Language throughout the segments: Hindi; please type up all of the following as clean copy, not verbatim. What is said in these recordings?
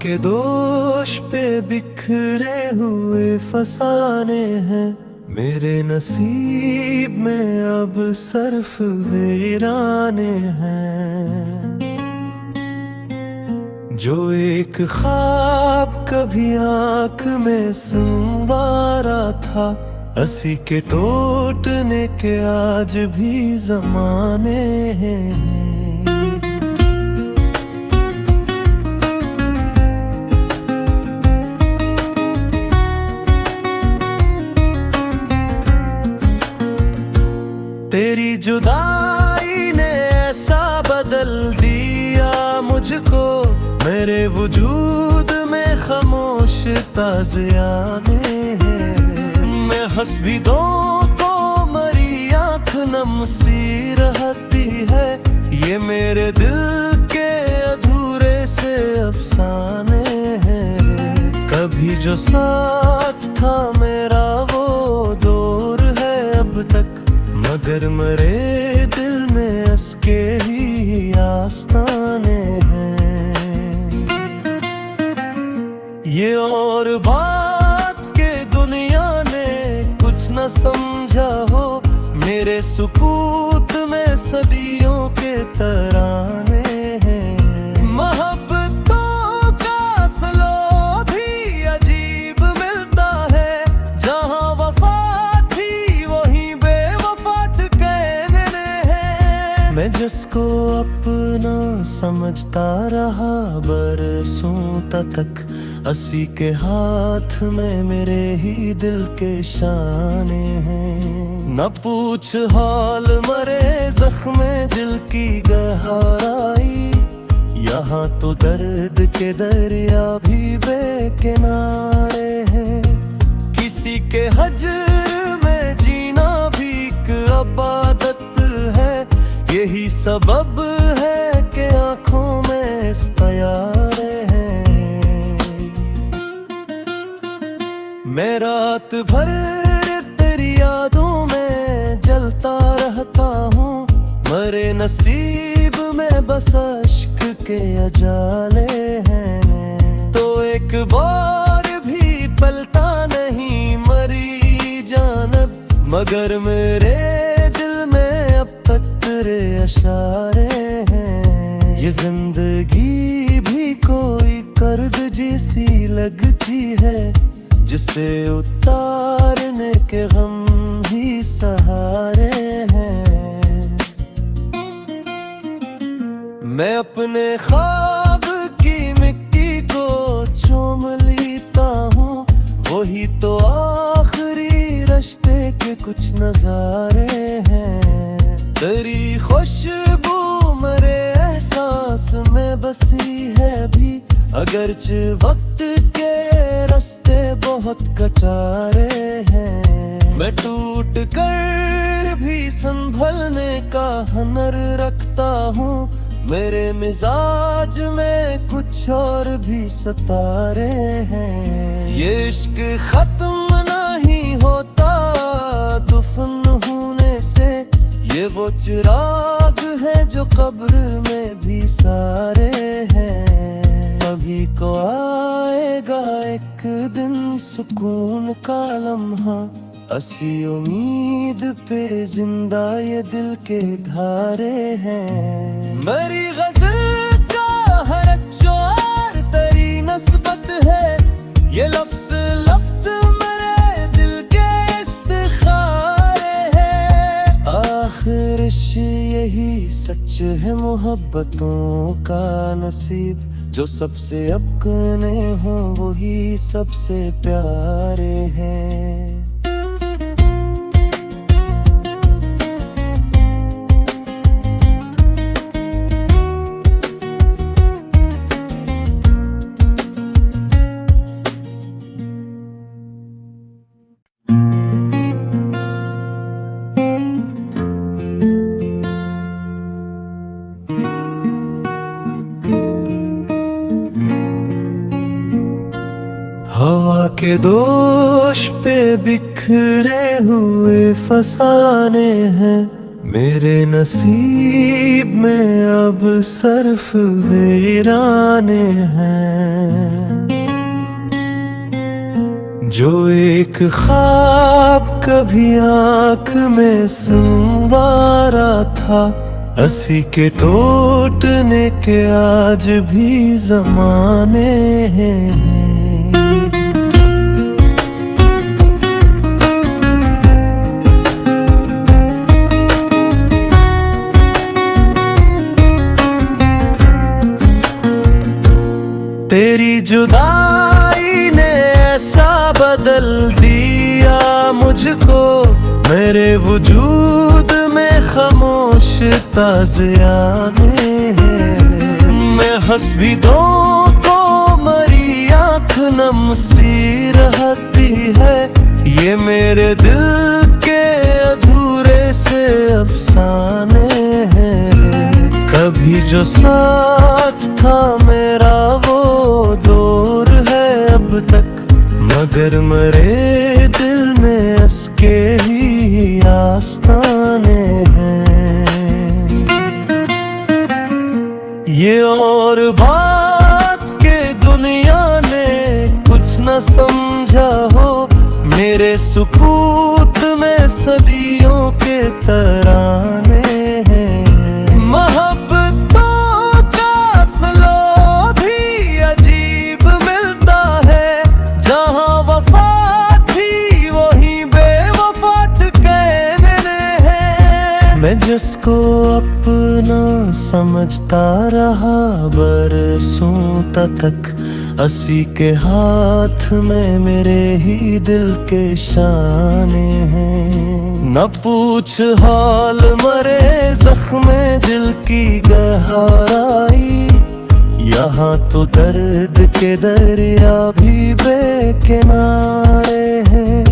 के दोष पे बिखरे हुए फसाने हैं, मेरे नसीब में अब सर्फ वीराने हैं। जो एक ख्वाब कभी आंख में संवारा था, हंसी के टूटने के आज भी जमाने हैं। तेरी जुदाई ने ऐसा बदल दिया मुझको, मेरे वजूद में खामोश ताज़ियाने हैं। मैं हंस भी दो तो मरी आँख नम सी रहती है, ये मेरे दिल के अधूरे से अफसाने हैं। कभी जो साथ था मेरा वो दूर है अब तक, मगर मरे दिल में उसके ही आस्ताने हैं। ये और बात के दुनिया ने कुछ न समझा हो, मेरे सुकूत में सदियों के तराने हैं। मोहब्बतों का सलो भी अजीब मिलता है, जहाँ वफा मैं जिसको अपना समझता रहा बरसों तक, हंसी के हाथ में मेरे ही दिल के शाने हैं। न पूछ हाल मरे जख्मे दिल की गहराई, यहाँ तो दर्द के दरिया भी बेकिनारे हैं। किसी के हजर में जीना भी एक इबादत है, यही सबब है कि आँखों में इस्तारे हैं। मैं रात भर तेरी यादों में जलता रहता हूँ, मरे नसीब में बस अश्क के अजाले हैं। तो एक बार भी पलटा नहीं मरी जानब, मगर मेरे दिल में अब तक तेरे इशारे हैं। ये जिंदगी भी कोई कर्ज जैसी लगती है, जिसे उतारने के गम ही सहारे हैं। मैं अपने ख्वाब की मिट्टी को चूम लेता हूँ, वही तो आखिरी रिश्ते के कुछ नजारे हैं। तेरी खुशबू मेरे एहसास में बसी है भी, अगरचे वक्त के रास्ते बहुत कटारे हैं। मैं टूट कर भी संभलने का हुनर रखता हूँ, मेरे मिजाज में कुछ और भी सितारे हैं। ये इश्क खत्म नहीं होता दफन होने से, ये वो चिराग है जो कब्र में भी सारे हैं। कभी को आएगा एक दिन सुकून का लम्हा, हंसी उम्मीद पे जिंदा ये दिल के धारे हैं। मेरी गज़ल का हर अक्षर तेरी नस्बत है, ये लफ्ज़ लफ्ज़ मेरे दिल के इस्तिखारे हैं। आखिर यही सच है मोहब्बतों का नसीब, जो सबसे अपने हों वही सबसे प्यारे हैं। हवा के दोष पे बिखरे हुए फसाने हैं, मेरे नसीब में अब सिर्फ वीराने हैं, जो एक ख्वाब कभी आंख में संवारा था, हंसी के टूटने के आज भी जमाने हैं। तेरी जुदाई ने ऐसा बदल दिया मुझको, मेरे वजूद में खामोश ताज़ियाने हैं। मैं हंस भी दूं तो मरी आँख नम सी रहती है, ये मेरे दिल के अधूरे से अफसाने हैं। कभी जो साथ था मेरा वो दूर है अब तक, मगर मेरे दिल में उसके ही आस्ताने हैं। ये और बात के दुनिया ने कुछ न समझा हो, मेरे सुकूत में सदियों के तराने हैं। मैं जिसको अपना समझता रहा बरसों तक, हंसी के हाथ में मेरे ही दिल के शाने हैं। न पूछ हाल मरे जख्मे दिल की गहराई, यहाँ तो दर्द के दरिया भी बेकिनारे हैं।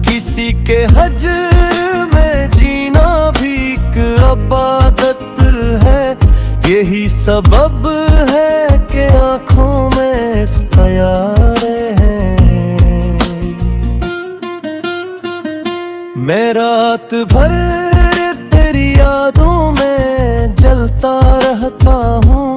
किसी के हजर में जीना भी एक इबादत है, यही सबब है कि आँखों में इस्तियारे हैं। मैं रात भर तेरी यादों में जलता रहता हूँ,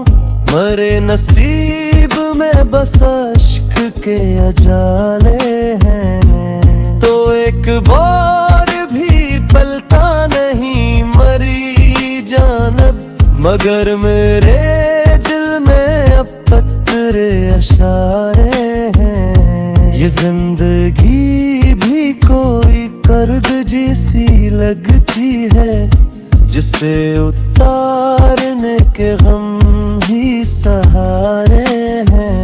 मरे नसीब में बस अश्क के अजाले हैं। तो एक बार भी पलटा नहीं मरी जानब, मगर मेरे दिल में अब तक तेरे इशारे हैं। ये जिंदगी भी कोई कर्ज जैसी लगती है, जिसे उतारने के गम ही सहारे हैं।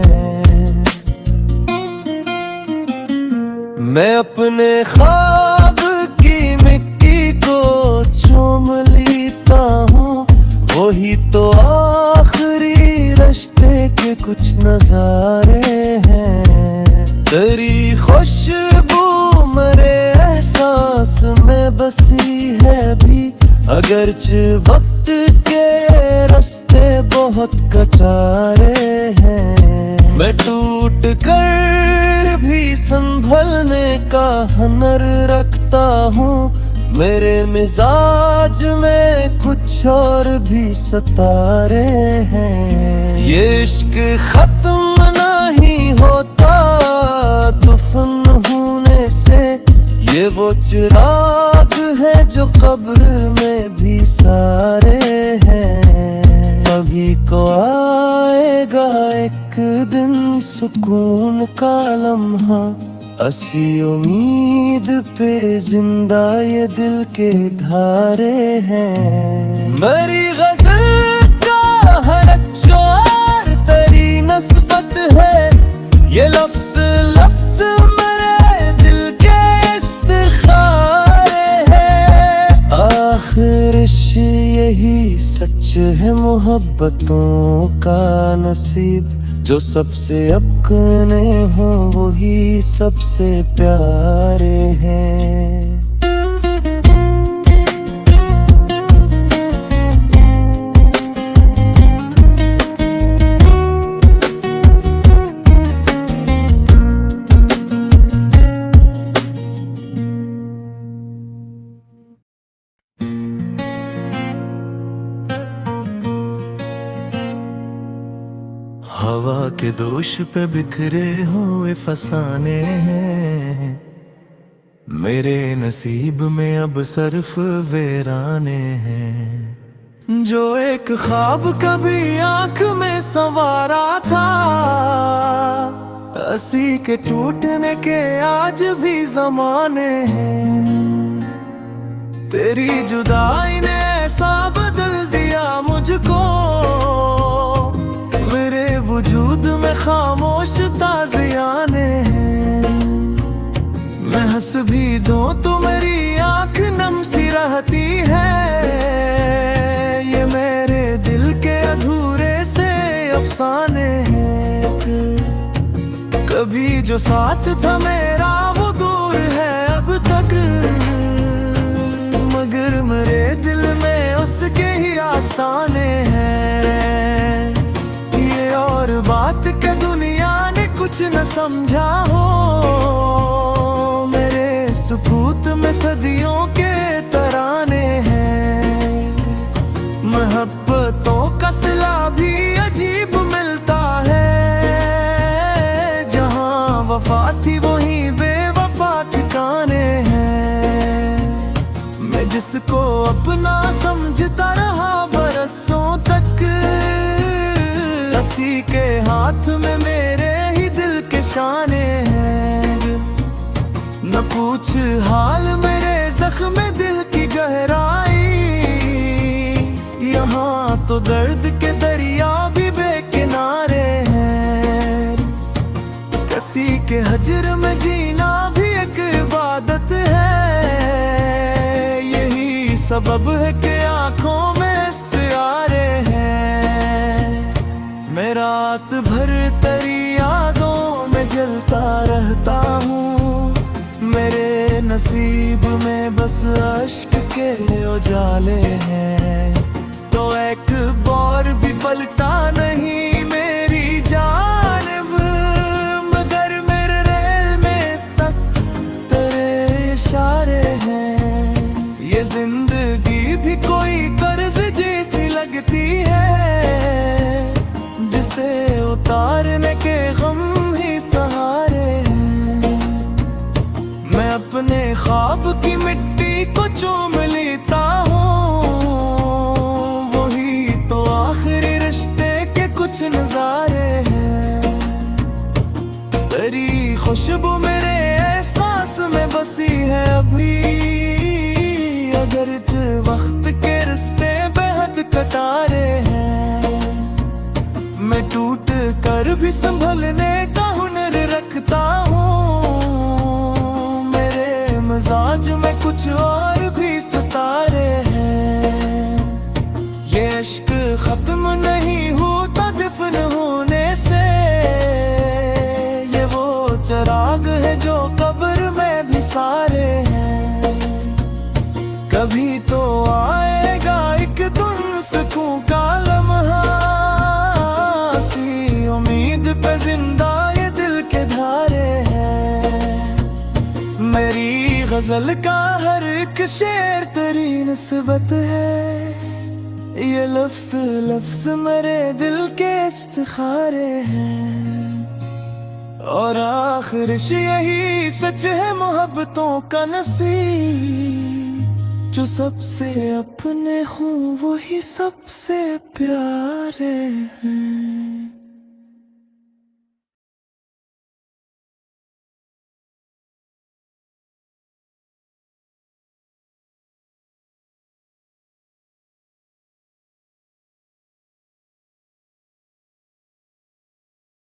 मैं अपने ख्वाब की मिट्टी को चूम लेता हूँ, वही तो आखिरी रिश्ते के कुछ नजारे हैं। तेरी खुशबू मेरे एहसास में बसी है भी, अगरचे वक्त के रास्ते बहुत कटारे हैं। मैं टूट कर भी संभलने का हुनर रखता हूँ, मेरे मिजाज में कुछ और भी सितारे हैं। ये इश्क खत्म नहीं होता दफन होने से, ये वो चिराग है जो कब्र में भी सारे हैं। कभी को आएगा एक दिन सुकून का लम्हा, असी उम्मीद पे जिंदा ये दिल के धारे हैं। मेरी गज़ल का हर अक्षर तेरी नस्बत है, ये लफ्ज़ लफ्ज़ मेरे दिल के इस्तिखारे हैं। आखिर यही सच है मोहब्बतों का नसीब, जो सबसे अपने हों वही सबसे प्यारे हैं। के दोष पे बिखरे हुए फसाने हैं, मेरे नसीब में अब सिर्फ वीराने हैं। जो एक ख्वाब कभी आंख में संवारा था, हंसी के टूटने के आज भी जमाने हैं। तेरी जुदाई ने ऐसा बदल दिया मुझको, मेरे वजूद में खामोश ताज़ियाने हैं। मैं हंस भी दूं तो मेरी आंख नम सी रहती है, ये मेरे दिल के अधूरे से अफसाने हैं। कभी जो साथ था मेरा वो दूर है अब तक, मगर मेरे दिल में उसके ही आस्ताने हैं। ये और बात के दुनिया ने कुछ न समझा हो, मेरे सुकूत में सदियों के तराने हैं। मोहब्बतों का सिला भी अजीब मिलता है, जहाँ वफा थी वहीं बेवफा ठिकाने हैं। मैं जिसको अपना समझता रहा बरसों तक, उसी के हाथ में मेरे ही दिल के शाने हैं। न पूछ हाल मेरे जख्म दिल की गहराई, यहाँ तो दर्द के दरिया भी बेकिनारे हैं। किसी के हजर में जीना भी एक इबादत है, यही सबब है कि आंखों में इस्तियारे हैं। मैं रात भर तेरी यादों में जलता रहता हूँ, मेरे नसीब में बस अश्क के उजाले हैं। तो एक बार भी पलटा नहीं मेरी जानिब, मगर मेरे रेल में तक तेरे इशारे हैं। ये जिंदगी भी कोई कर्ज जैसी लगती है, जिसे उतारने के गम ही सहारे हैं। मैं अपने ख्वाब की मिट्टी को चूम लेता हूँ, वही तो आखिरी रिश्ते के कुछ नजारे हैं। तेरी खुशबू मेरे एहसास में बसी है अभी, अगरचे वक्त के रिश्ते बेहद कटारे हैं। मैं टूट कर भी संभलने का हुनर रखता हूँ, मेरे मिजाज में कुछ और भी सितारे हैं। ये इश्क खत्म नहीं होता दफन होने से, ये वो चिराग है जो कब्र में भी सारे हैं। कभी तो आएगा एक दिन सुकून का लम्हा, सी उम्मीद पे जिंदा ये दिल के धारे हैं। मेरी गजल का हर एक शेर तेरी निस्बत है, ये लफ्ज लफ्ज मेरे दिल के इस्तिखारे हैं। और आखिर यही सच है मोहब्बतों का नसीब, जो सबसे अपने हूँ वही सबसे प्यारे हैं।